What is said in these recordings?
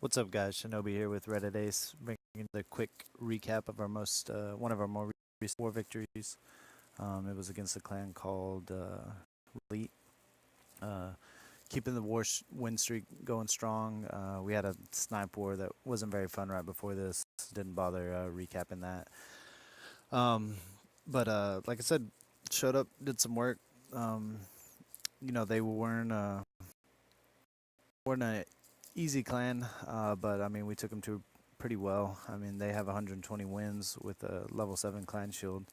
What's up, guys? Shinobi here with Reddit Ace, bringing the quick recap of our one of our more recent war victories. It was against a clan called Elite. Uh, Keeping the win streak going strong. We had a snipe war that wasn't very fun right before this. Didn't bother recapping that. Um, but like I said, showed up, did some work. Um, they weren't an easy clan, but I mean, we took them to pretty well. I mean, they have 120 wins with a level 7 clan shield,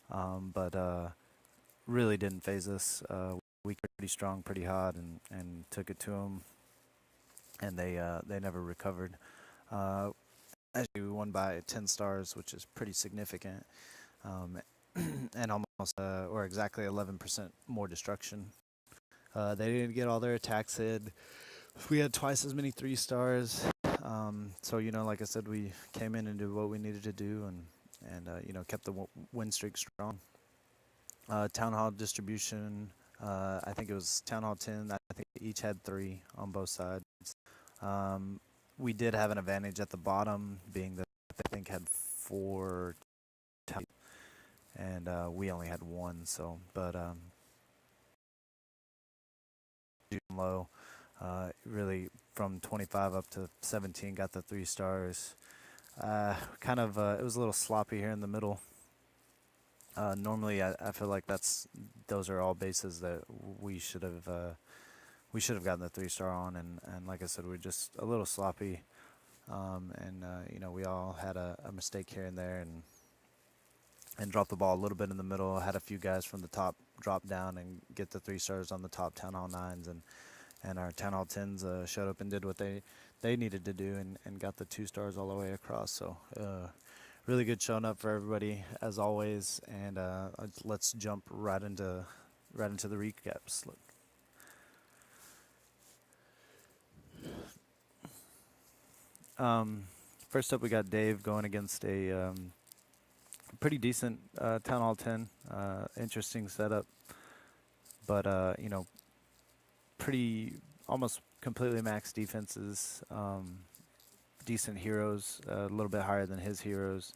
but really didn't phase us. We were pretty strong, pretty hot, and took it to them, and they never recovered. Uh, Actually, we won by 10 stars, which is pretty significant, um, and almost or exactly 11% more destruction. They didn't get all their attacks hit. We had twice as many 3 stars. So like I said, we came in and did what we needed to do, and kept the win streak strong. Town hall distribution. I think it was town hall 10. I think each had 3 on both sides. Um, we did have an advantage at the bottom, being that I think had 4 town, and we only had 1. So, but low. Really from 25 up to 17 got the 3 stars. It was a little sloppy here in the middle. Normally, I feel like those are all bases that we should have gotten the 3 star on, and like I said, we're just a little sloppy, and we all had a mistake here and there, and dropped the ball a little bit in the middle. Had a few guys from the top drop down and get the 3 stars on the top town hall 9s, and our town hall 10s showed up and did what they needed to do, and got the 2 stars all the way across. So really good showing up for everybody as always, and let's jump right into the recaps. Look. Um, First up, we got Dave going against a pretty decent Town Hall 10. Interesting setup, but pretty almost completely maxed defenses. Decent heroes, a little bit higher than his heroes,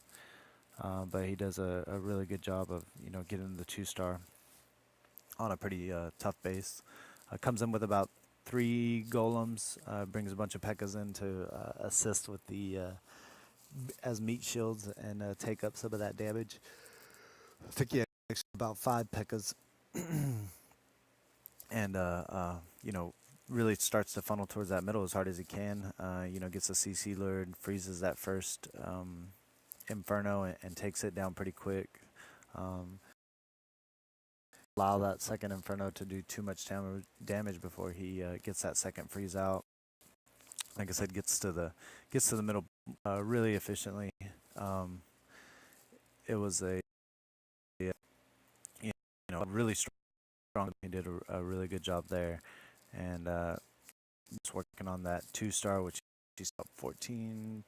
but he does a really good job of getting the 2 star on a pretty tough base. Comes in with about 3 golems, brings a bunch of P.E.K.K.A.s in to assist with the as meat shields and take up some of that damage. I think he actually about 5 P.E.K.K.A.s, and really starts to funnel towards that middle as hard as he can. Gets a CC lured, freezes that first Inferno and takes it down pretty quick. Um, Allow that second Inferno to do too much damage before he gets that second freeze out. Like I said, gets to the middle really efficiently. Um, it was a really strong. He did a really good job there, and just working on that 2 star, which he's got 15%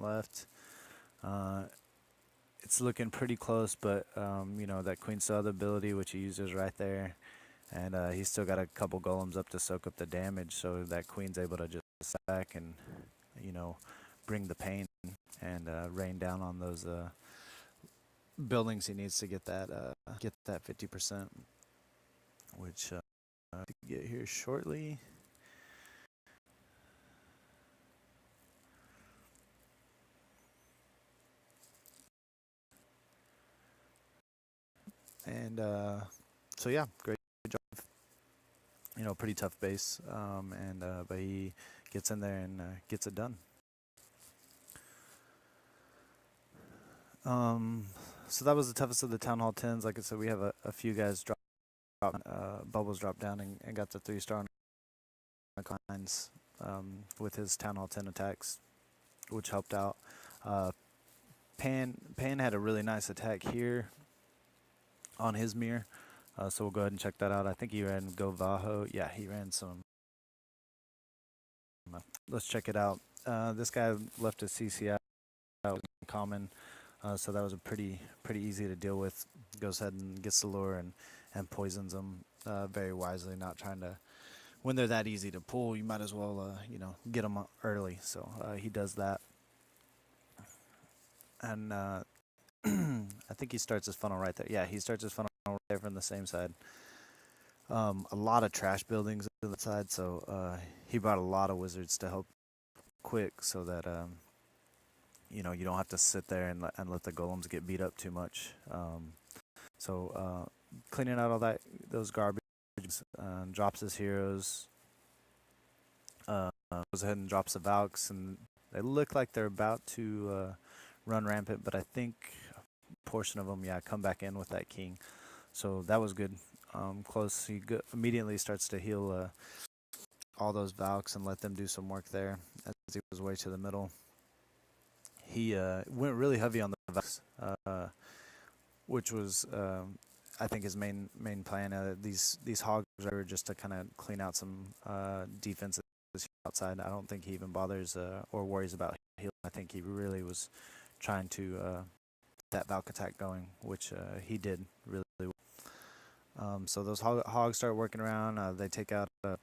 left. It's looking pretty close, but that Queen saw the ability, which he uses right there, and he's still got a couple golems up to soak up the damage, so that Queen's able to just back and you know bring the pain and rain down on those buildings he needs to get that 50%, which get here shortly. And so yeah, great job. Pretty tough base, and but he gets in there and gets it done. Um, so that was the toughest of the town hall 10s. Like I said, we have a few guys bubbles dropped down and got the 3 star on clients with his town hall 10 attacks, which helped out. Uh, Pan had a really nice attack here on his mirror. So we'll go ahead and check that out. I think he ran Go Vaho. Yeah, he ran some. Let's check it out. This guy left a CC out common, so that was a pretty easy to deal with. Goes ahead and gets the lure and poisons him very wisely, not trying to when they're that easy to pull, you might as well, get them early. So he does that, and I think he starts his funnel right there. Yeah, he starts his funnel right there from the same side. A lot of trash buildings on that side, so he brought a lot of wizards to help quick, so that you don't have to sit there and let the golems get beat up too much. So cleaning out all those garbage, drops his heroes, goes ahead and drops the Valks, and they look like they're about to run rampant, but I think a portion of them, yeah, come back in with that king. So that was good. Close. Immediately starts to heal all those Valks and let them do some work there as he was way to the middle. He went really heavy on the Valks, which was I think his main plan. These hogs are just to kind of clean out some defenses outside. I don't think he even bothers or worries about healing. I think he really was trying to that Valk attack going, which he did really well. So those hogs start working around. They take out a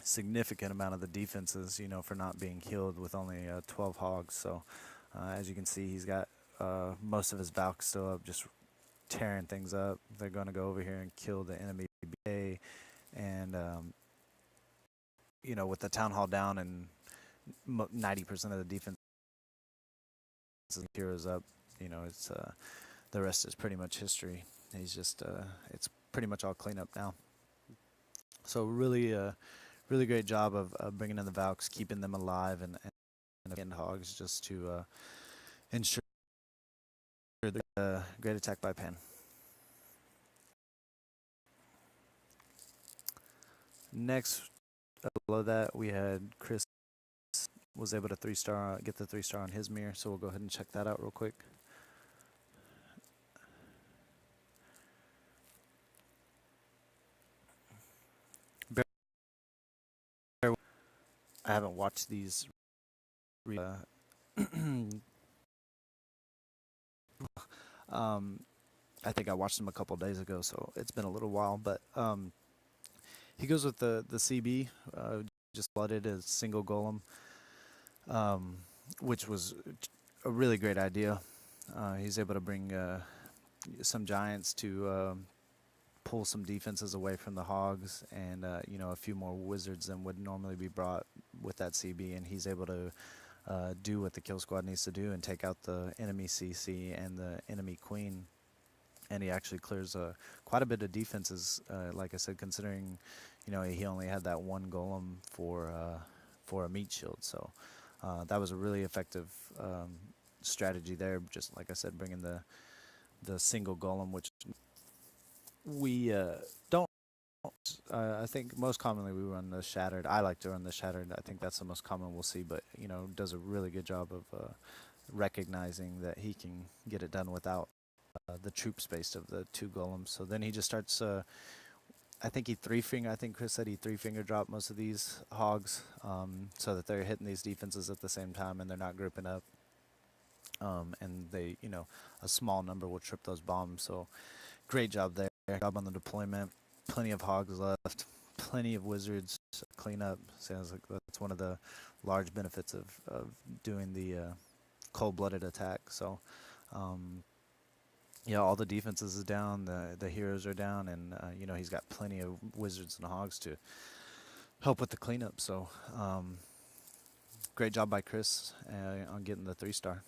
significant amount of the defenses, for not being killed with only 12 hogs. So as you can see, he's got most of his Valks still up, just tearing things up. They're going to go over here and kill the enemy BA, and with the town hall down and 90% of the defense heroes up, it's the rest is pretty much history. He's just it's pretty much all cleanup now. So really great job of bringing in the Valks, keeping them alive, and getting hogs just to ensure the great attack by Pan. Next, below that, we had Chris was able to get the 3-star on his mirror, so we'll go ahead and check that out real quick. I haven't watched these. I think I watched them a couple days ago, so it's been a little while. But he goes with the CB, just blooded as single golem, which was a really great idea. He's able to bring some giants to pull some defenses away from the hogs, and a few more wizards than would normally be brought with that CB, and he's able to do what the kill squad needs to do and take out the enemy CC and the enemy queen. And he actually clears quite a bit of defenses, like I said, considering he only had that one golem for a meat shield. So that was a really effective strategy there. Just like I said, bringing the single golem, which we don't. I think most commonly we run the shattered. I like to run the shattered. I think that's the most common we'll see. But does a really good job of recognizing that he can get it done without the troop space of the 2 golems. So then he just starts. I think I think Chris said he 3-finger dropped most of these hogs, so that they're hitting these defenses at the same time and they're not grouping up. And they, a small number will trip those bombs. So great job there. Job on the deployment. Plenty of hogs left. Plenty of wizards clean up. Sounds like that's one of the large benefits of doing the cold-blooded attack. So. All the defenses is down, the heroes are down, and he's got plenty of wizards and hogs to help with the cleanup. So great job by Chris on getting the 3-star.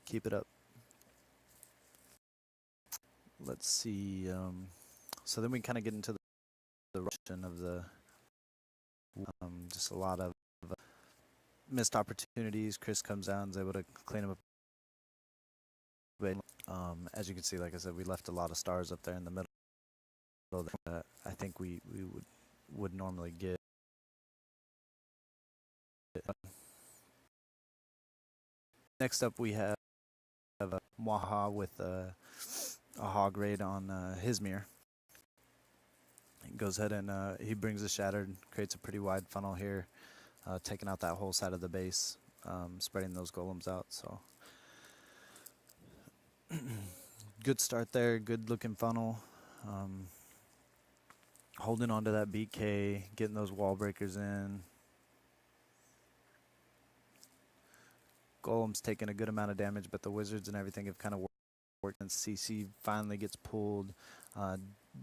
Keep it up. Let's see. So then we kind of get into the Russian of the just a lot of missed opportunities. Chris comes out and is able to clean them up. As you can see, like I said, we left a lot of stars up there in the middle that I think we would normally get. Next up, we have Mwaha with a hog raid on his mirror. He goes ahead and he brings a shattered, creates a pretty wide funnel here, taking out that whole side of the base, spreading those golems out. So good start there, good looking funnel. holding on to that BK, getting those wall breakers in. Golem's taking a good amount of damage, but the wizards and everything have kind of worked. And CC finally gets pulled. Uh,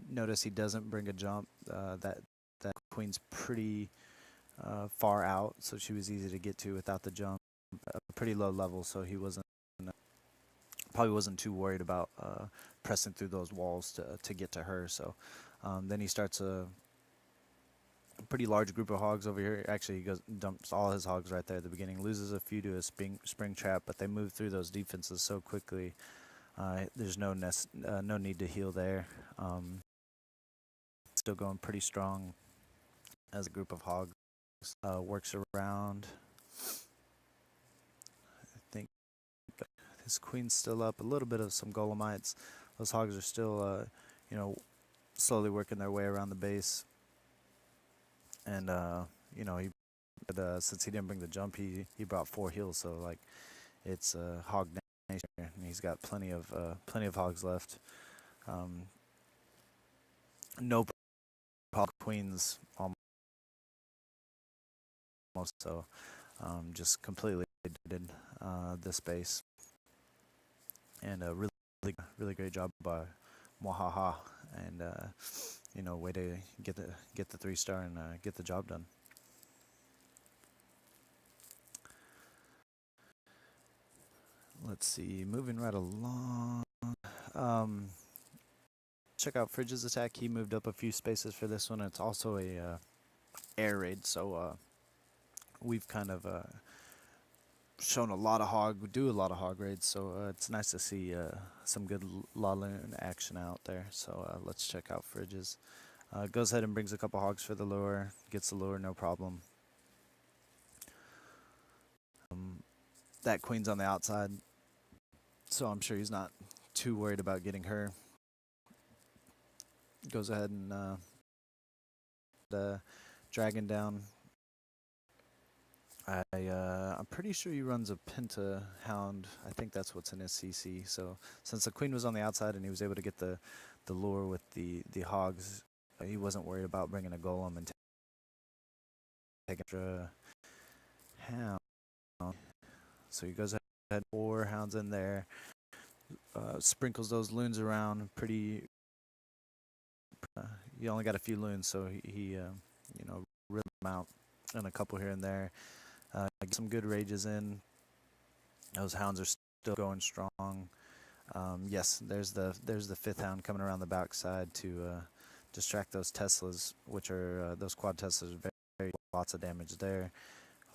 Notice he doesn't bring a jump. That queen's pretty far out, so she was easy to get to without the jump. Pretty low level, so he probably wasn't too worried about pressing through those walls to get to her. So then he starts a pretty large group of hogs over here. Actually, he goes dumps all his hogs right there at the beginning. Loses a few to a spring trap, but they move through those defenses so quickly. There's no need to heal there. Still going pretty strong as a group of hogs. Works around. I think his queen's still up. A little bit of some golemites. Those hogs are still, slowly working their way around the base. And since he didn't bring the jump, he brought 4 heals. So like, it's hog nation, and he's got plenty of hogs left. No hog queens almost, so just completely did this base, and a really great job by Mwahaha, and way to get the 3-star and get the job done. Let's see, moving right along. Check out Fridge's attack. He moved up a few spaces for this one. It's also a air raid, so we've kind of shown a lot of hog. We do a lot of hog raids, so it's nice to see some good Laloon action out there. So let's check out Fridge's. Goes ahead and brings a couple hogs for the lure. Gets the lure, no problem. That queen's on the outside, so I'm sure he's not too worried about getting her. Goes ahead and dragon down. I'm pretty sure he runs a Penta Hound. I think that's what's in his CC. So since the queen was on the outside and he was able to get the lure with the hogs, he wasn't worried about bringing a golem and taking extra hound. So he goes ahead, 4 hounds in there, sprinkles those loons around. Pretty. He only got a few loons, so he ripped them out, and a couple here and there. Get some good rages in. Those hounds are still going strong. Yes, there's the 5th hound coming around the backside to distract those Teslas, which are those quad Teslas. Very lots of damage there.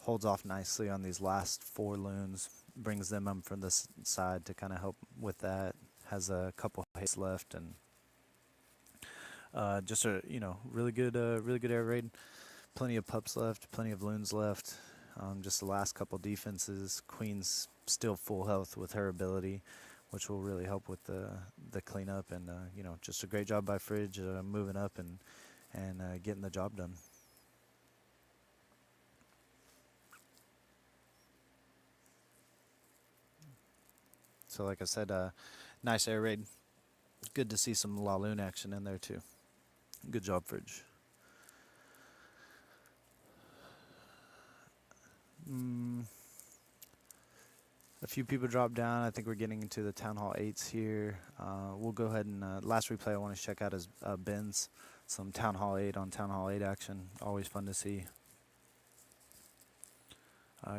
Holds off nicely on these last 4 loons. Brings them up from this side to kind of help with that. Has a couple hits left, and just a really good air raid. Plenty of pups left, plenty of loons left. Just the last couple defenses. Queen's still full health with her ability, which will really help with the cleanup. And just a great job by Fridge moving up and getting the job done. So like I said, nice air raid. Good to see some Laloon action in there too. Good job, Fridge. A few people dropped down. I think we're getting into the Town Hall 8s here. We'll go ahead and last replay I want to check out is Ben's. Some Town Hall 8 on Town Hall 8 action. Always fun to see.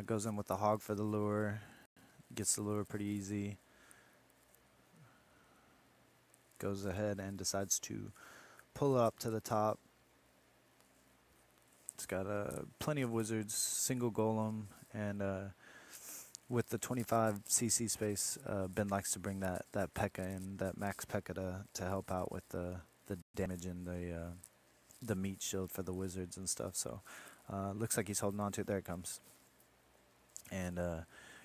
Goes in with the hog for the lure. Gets the lure pretty easy. Goes ahead and decides to pull up to the top. It's got plenty of wizards, single golem, and with the 25 CC space, Ben likes to bring that P.E.K.K.A. in, that max P.E.K.K.A. to help out with the damage and the meat shield for the wizards and stuff. So looks like he's holding on to it. There it comes. And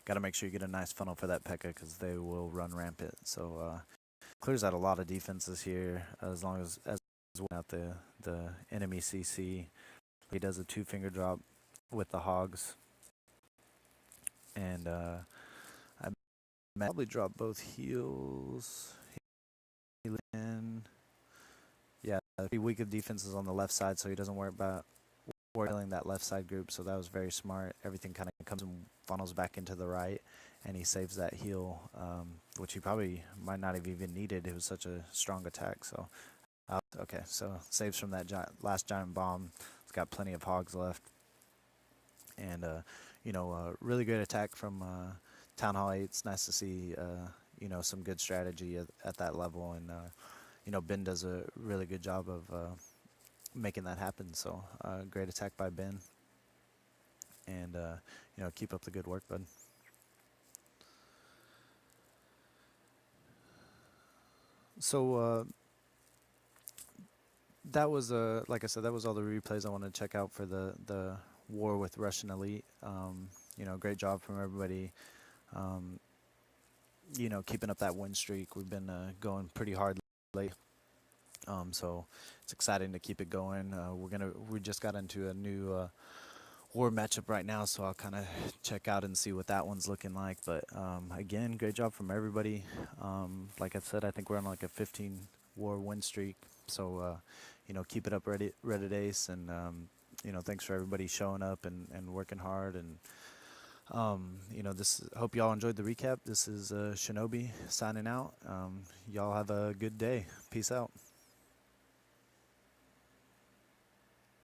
got to make sure you get a nice funnel for that P.E.K.K.A. because they will run rampant. So clears out a lot of defenses here as long as well out the enemy CC. He does a 2-finger drop with the hogs. And I probably drop both heals. In. yeah, pretty weak of defenses on the left side, so he doesn't worry about worrying that left side group. So that was very smart. Everything kind of comes and funnels back into the right, and he saves that heel, which he probably might not have even needed. It was such a strong attack. So okay, so saves from that last giant bomb. It's got plenty of hogs left, and really great attack from Town Hall 8. It's nice to see some good strategy at that level, and Ben does a really good job of making that happen. So great attack by Ben, and keep up the good work, bud. So that was like I said, that was all the replays I wanted to check out for the war with Russian elite. Great job from everybody. Um, keeping up that win streak. We've been going pretty hard lately. So it's exciting to keep it going. We just got into a new war matchup right now, so I'll kind of check out and see what that one's looking like. But again, great job from everybody. Like I said, I think we're on like a 15 war win streak. So keep it up, Reddit Ace, and thanks for everybody showing up and working hard. And this. Hope y'all enjoyed the recap. This is Shinobi signing out. Y'all have a good day. Peace out.